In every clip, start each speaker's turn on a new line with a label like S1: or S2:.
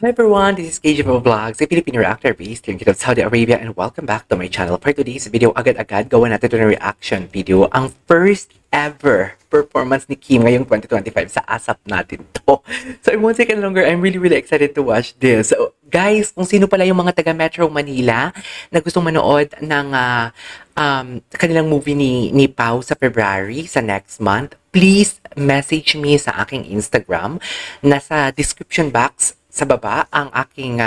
S1: Hi everyone, this is KJ Vlogs, a Filipino reactor based here in Kingdom of Saudi Arabia, and welcome back to my channel. For today's video, agad-agad gawa natin ito ng reaction video. Ang first ever performance ni Kim ngayong 2025 sa ASAP natin to. So in one second longer, I'm really excited to watch this. So guys, kung sino pala yung mga taga Metro Manila na gustong manood ng kanilang movie ni Pau sa February, sa next month, please message me sa aking Instagram. Nasa description box sa baba ang aking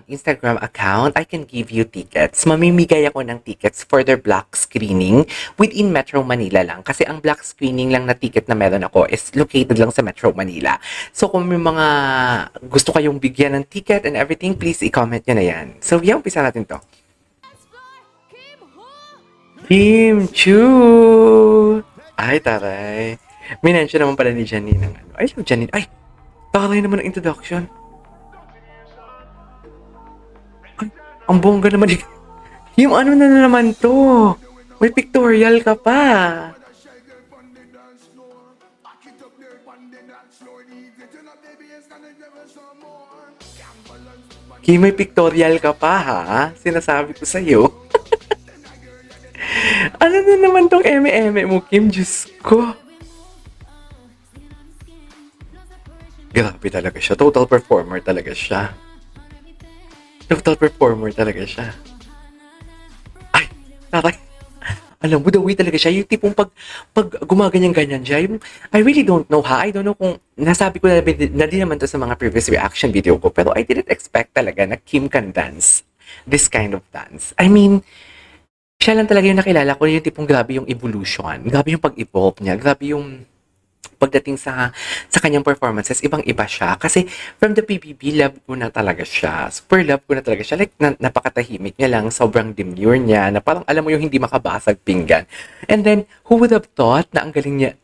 S1: Instagram account. I can give you tickets. Mamimigay ako ng tickets for their block screening within Metro Manila lang. Kasi ang block screening lang na ticket na meron ako is located lang sa Metro Manila. So kung may mga gusto kayong bigyan ng ticket and everything, please i-comment nyo na yan. So yeah, umpisa natin to. Kim Chu! Ay, taray. Minensyon naman pala ni Janine ng ano. I love Janine. Ay, taray naman ang introduction. Ay, ang bongga naman. Yung ano na naman to? May pictorial ka pa. Kim, may pictorial ka pa ha? Sinasabi ko sa'yo. Ano na naman tong eme-eme mo, Kim? Diyos ko. Grabe talaga siya. Total performer talaga siya. Total performer talaga siya. Ay, taray. Alam mo, the way talaga siya. Yung tipong pag gumaganyan-ganyan siya, yung, I really don't know ha. I don't know kung nasabi ko na din naman to sa mga previous reaction video ko, pero I didn't expect talaga na Kim can dance this kind of dance. I mean, siya lang talaga yung nakilala ko, yung tipong grabe yung evolution, grabe yung pag-evolve niya, grabe yung pagdating sa kanyang performances, ibang-iba siya. Kasi from the PBB, love ko na talaga siya. Super love ko na talaga siya. Like, napakatahimik niya lang, sobrang demure niya, na parang alam mo yung hindi makabasag pinggan. And then, who would have thought na ang galing niya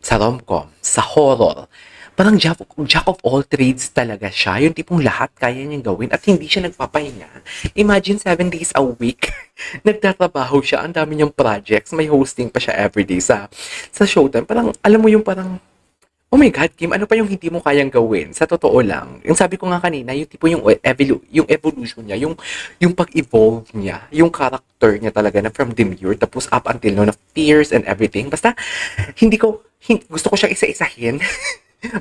S1: sa rom-com, sa horror, parang jack of all trades talaga siya. Yung tipong lahat kaya niyang gawin at hindi siya nagpapahinga. Imagine 7 days a week, nagtatrabaho siya, ang dami niyang projects, may hosting pa siya everyday sa Showtime. Parang, alam mo yung parang, oh my God, Kim, ano pa yung hindi mo kayang gawin? Sa totoo lang. Yung sabi ko nga kanina, yung tipo yung evolution niya, yung pag-evolve niya, yung character niya talaga na from demure, tapos up until now, na fierce and everything. Basta, gusto ko siyang isa-isahin.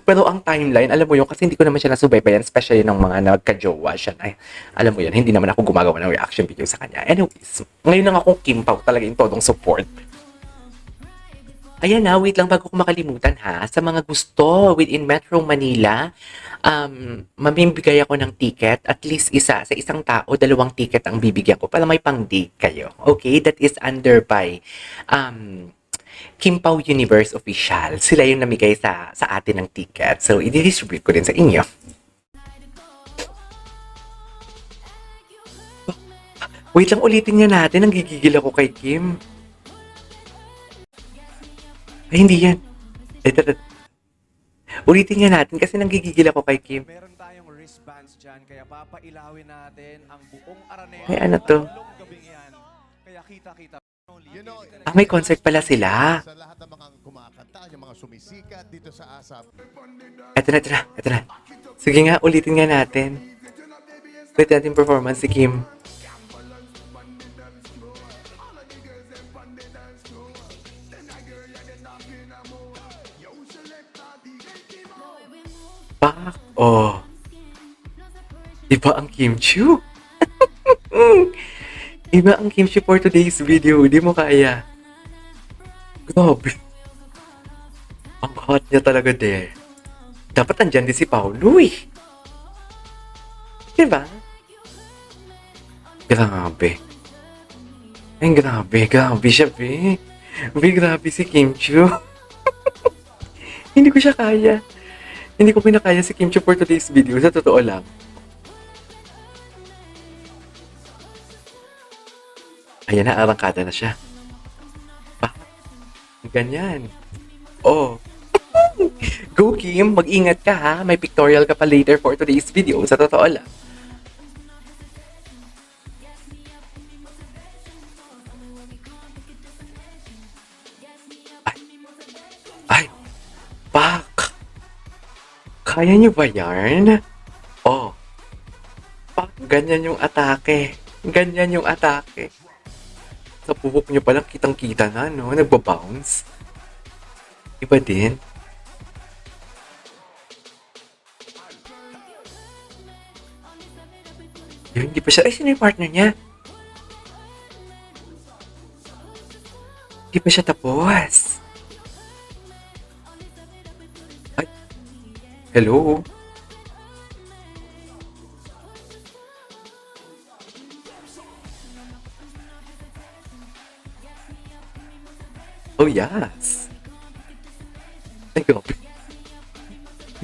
S1: Pero ang timeline, alam mo yun, kasi hindi ko naman siya nasubaybayan, especially ng mga nagka-jowa siya. Ay, alam mo yun, hindi naman ako gumagawa ng reaction video sa kanya. Anyways, ngayon lang akong Kim Pao talaga yung todong support. Ayan na, wait lang bago ko makalimutan ha. Sa mga gusto within Metro Manila, mamimigay ako ng ticket, at least isa. Sa isang tao, 2 ticket ang bibigyan ko para may pang-date kayo. Okay? That is under by Kim Pao Universe Official. Sila yung namigay sa atin ng ticket. So, i-distribute ko din sa inyo. Wait lang, ulitin nga natin. Nanggigigil ako kay Kim. Ay, hindi yan. Ito. Ulitin nga natin kasi nanggigigil ako kay Kim.
S2: Meron tayong wristbands dyan, kaya papailawin natin ang buong Araneta.
S1: Ay, ano to?
S2: Tatlong gabing yan. Kaya kita-kita.
S1: May concert pala sila.
S3: Sa lahat ng mga kumakanta, yung mga sumisikat dito sa ASAP.
S1: Ito na. Sige nga, ulitin nga natin. Ulitin natin performance si Kim. Pak! Oh. Iba ang kimchi. Iba ang kimchi for today's video. Di mo kaya. Grabe. Ang hot niya talaga de. Dapat nandyan din si Paulo eh. Diba? Grabe. Ay, grabe siya, be. Be, grabe si Kim Chu. Hindi ko siya kaya. Hindi ko pinakaya si Kim Chu for today's video. Sa totoo lang. Ayan na, arangkada na siya. Ah, ganyan. Oh. Go, Kim. Mag-ingat ka, ha. May pictorial ka pa later for today's video. Sa totoo lang. Ay. Pak. Kaya niyo ba yan? Oh, ganyan yung atake. Ganyan yung atake. Sa buhok niyo palang kitang-kita na, no? Nagbabounce. Iba din. Yun, hindi pa siya. Ay, sino yung partner niya? Hindi pa siya tapos. Ay, hello? Oh, yes. Ay, grabe.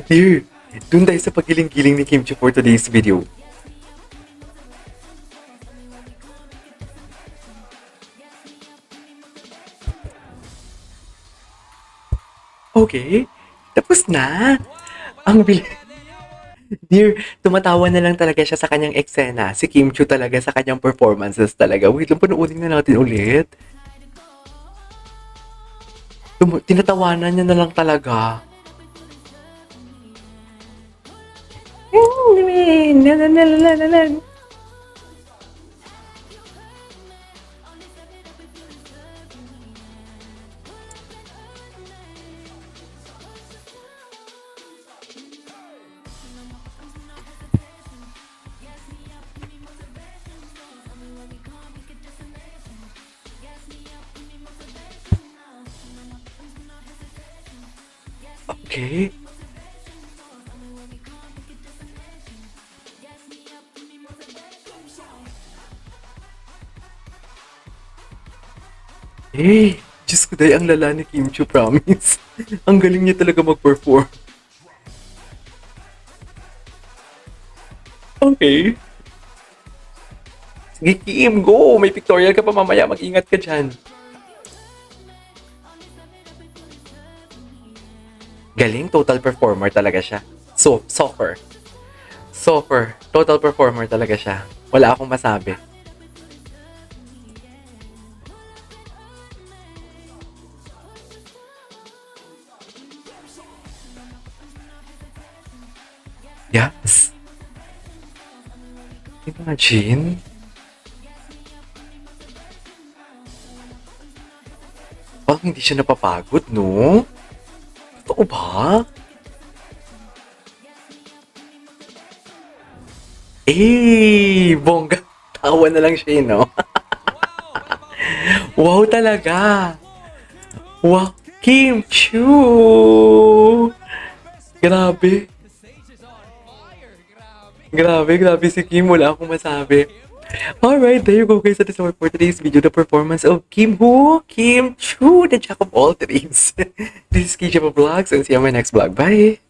S1: Dear, dun tayo sa pagiling-giling ni Kim Chiu for today's video. Okay, tapos na. Ang bilis. Dear, tumatawa na lang talaga siya sa kanyang eksena. Si Kim Chiu talaga sa kanyang performances talaga. Wait lang, panoorin na natin ulit. Tinatawanan niya na lang talaga. Okay. Eh, Diyos ko day, ang lala ni Kim Chiu, promise. Ang galing niya talaga mag-perform. Okay. Sige, Kim, go! May pictorial ka pa mamaya. Mag-ingat ka dyan. Galing, total performer talaga siya. So, soccer. Soccer. Total performer talaga siya. Wala akong masabi. Yes. Imagine. Parang hindi siya napapagod, no? Totoo ba? Eh, bongga. Tawa na lang siya, no? Wow talaga. Wow. Kim Chiu. Grabe. Grabe si Kim. Wala akong masabi. Alright, there you go guys. That is all for today's video. The performance of Kim who? Kim Chiu, the jack of all trades. This is Kisha Vlogs and see you on my next vlog. Bye!